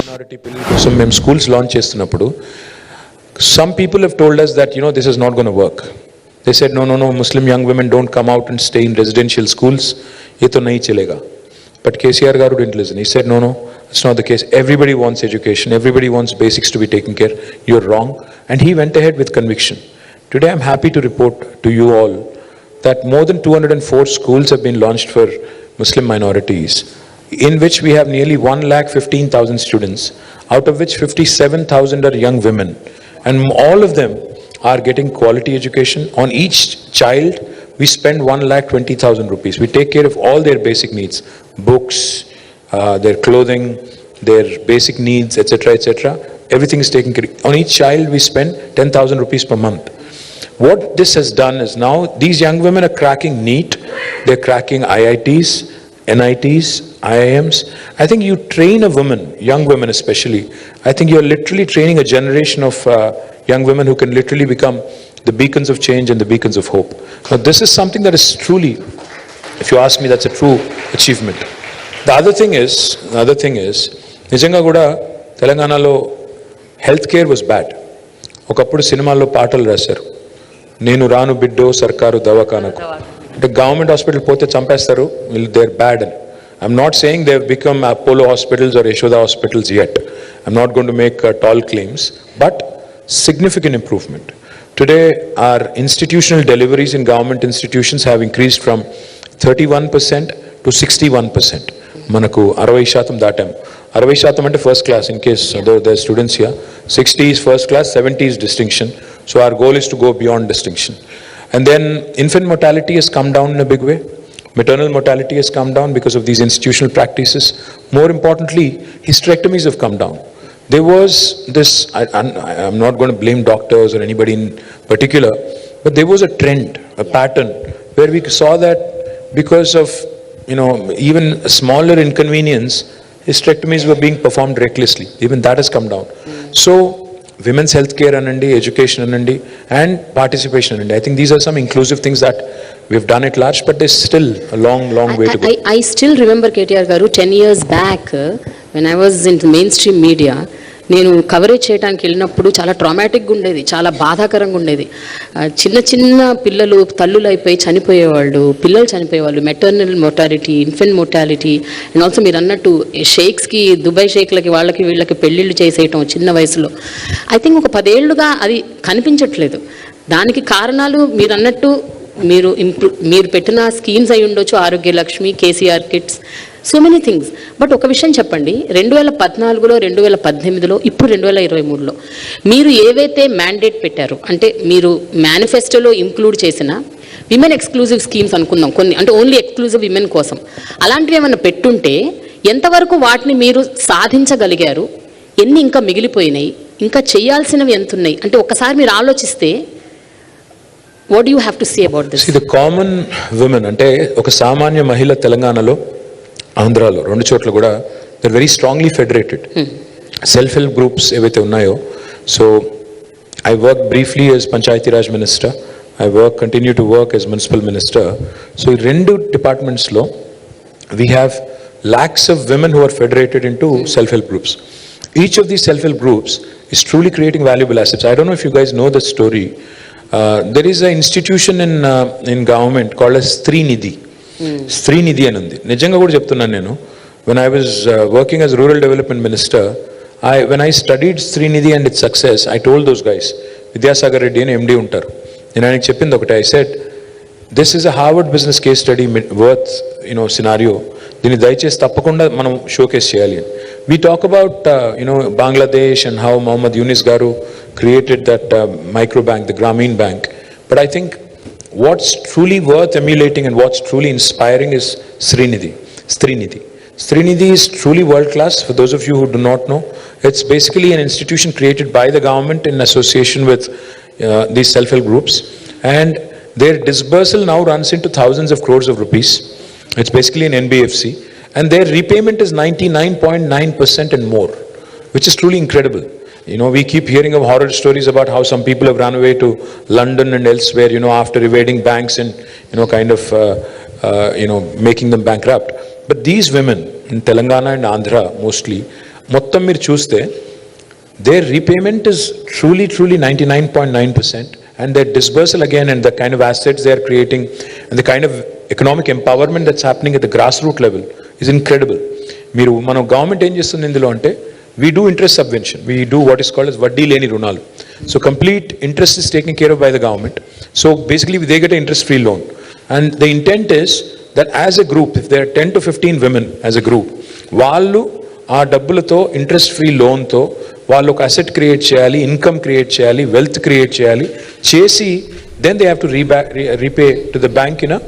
minority పిల్లల కోసం మేము స్కూల్స్ లాంచ్ చేస్తున్నప్పుడు some people have told us that this is not going to work. They said no, Muslim young women don't come out and stay in residential schools, ye to nahi chalega. But KCR garu didn't listen. He said no, it's not the case. Everybody wants education, everybody wants basics to be taken care. You're wrong. And he went ahead with conviction. Today I'm happy to report to you all that more than 204 schools have been launched for Muslim minorities, in which we have nearly 1,15,000 students, out of which 57,000 are young women. And all of them are getting quality education. On each child, we spend 1,20,000 rupees. We take care of all their basic needs, books, their clothing, their basic needs, etc., etc. Everything is taken care of. On each child, we spend 10,000 rupees per month. What this has done is now these young women are cracking NEET, they're cracking IITs, NITs, IIMs. I think you train a woman, young women especially, I think you're literally training a generation of young women who can literally become the beacons of change and the beacons of hope. Now this is something that is truly, if you ask me, that's a true achievement. The other thing is, నిజంగా కూడా తెలంగాణలో health care was bad. ఒకప్పుడు సినిమాల్లో పాటలు రాశారు, నేను రాను బిడ్డో సర్కారు దవాఖానకు, అంటే గవర్నమెంట్ హాస్పిటల్ పోతే చంపేస్తారు, they're bad. I'm not saying they've become Apollo hospitals or Yashoda hospitals yet. I'm not going to make tall claims, but significant improvement. Today, our institutional deliveries in government institutions have increased from 31% to 61%. Manaku 60% datam. 60% ante first class, in case there are students here. 60 is first class, 70 is distinction. So our goal is to go beyond distinction. And then infant mortality has come down in a big way. Maternal mortality has come down because of these institutional practices. More importantly, hysterectomies have come down. There was this, I'm not going to blame doctors or anybody in particular, but there was a trend, a pattern, where we saw that because of, even a smaller inconvenience, hysterectomies were being performed recklessly. Even that has come down. So, women's healthcare anandi, education anandi, and participation anandi. I think these are some inclusive things that we've done at large, but there's still a long way to go. I still remember KTR garu 10 years back when I was into mainstream media. నేను coverage చేయడానికి వెళ్ళినప్పుడు చాలా ట్రామాటిక్గా ఉండేది, చాలా బాధాకరంగా ఉండేది. చిన్న పిల్లలు తల్లులు అయిపోయి చనిపోయేవాళ్ళు, పిల్లలు చనిపోయేవాళ్ళు, maternal mortality, infant mortality, and also మీరు అన్నట్టు షేక్స్కి, దుబాయ్ షేక్లకి వాళ్ళకి వీళ్ళకి పెళ్ళిళ్ళు చేసేయటం చిన్న వయసులో. ఐ థింక్ ఒక 10 ఏళ్ళుగా అది కనిపించట్లేదు. దానికి కారణాలు మీరు అన్నట్టు మీరు పెట్టిన స్కీమ్స్ అయి ఉండొచ్చు, Arogya Lakshmi, KCR kits, so many things. But ఒక విషయం చెప్పండి, 2014లో, 2018లో, ఇప్పుడు 2023లో మీరు ఏవైతే మ్యాండేట్ పెట్టారో, అంటే మీరు మేనిఫెస్టోలో ఇంక్లూడ్ చేసిన విమెన్ ఎక్స్క్లూజివ్ స్కీమ్స్ అనుకుందాం కొన్ని, అంటే ఓన్లీ ఎక్స్క్లూజివ్ విమెన్ కోసం, అలాంటివి ఏమైనా పెట్టుంటే ఎంతవరకు వాటిని మీరు సాధించగలిగారు, ఎన్ని ఇంకా మిగిలిపోయినాయి, ఇంకా చేయాల్సినవి ఎంత ఉన్నాయి, అంటే ఒక్కసారి మీరు ఆలోచిస్తే what do you have to say about this? See, the common women, అంటే ఒక సామాన్య మహిళ తెలంగాణలో, ఆంధ్రాలో, రెండు చోట్ల కూడా they're very strongly federated. Self help groups ఏవైతే ఉన్నాయో, so I work briefly as Panchayati Raj Minister, I continue to work as Municipal Minister. So ఈ రెండు డిపార్ట్మెంట్స్ లో we have lakhs of women who are federated into self help groups. Each of these self help groups is truly creating valuable assets. I don't know if you guys know the story. There is an institution in government called as Srinidhi. Srinidhi anundi. Nijanga kuda cheptunnanu nenu. When I was working as Rural Development Minister, when I studied Srinidhi and its success, I told those guys, Vidyasagar Reddy and MD untaru. Nenu ayaniki cheppindi okate, I said, this is a Harvard business case study worth, scenario. Dini dayachesi tappakunda manam showcase cheyali. We talk about Bangladesh and how Muhammad Yunus garu created that microbank, the Grameen Bank. But I think what's truly worth emulating and what's truly inspiring is Srinidhi. Srinidhi is truly world class. For those of you who do not know, it's basically an institution created by the government in association with these self-help groups, and their disbursal now runs into thousands of crores of rupees. It's basically an NBFC, and their repayment is 99.9% and more, which is truly incredible. We keep hearing of horror stories about how some people have run away to London and elsewhere, after evading banks and, kind of, making them bankrupt. But these women in Telangana and Andhra mostly మొత్తం మీరు చూస్తే their repayment is truly 99.9%, and their disbursal again and the kind of assets they are creating and the kind of economic empowerment that's happening at the grassroots level is incredible. మీరు మన government ఏం చేస్తుంది ఇందులో అంటే we do interest subvention, we do what is called as వడ్డీ లేని రుణాలు. So complete interest is taken care of by the government. So basically they get an interest free loan, and the intent is that as a group, if there are 10 to 15 women as a group, వాళ్ళు ఆ డబ్బులతో interest free లోన్తో వాళ్ళు ఒక asset create చేయాలి, income create చేయాలి, wealth create చేయాలి, చేసి then they have to repay to the bank in a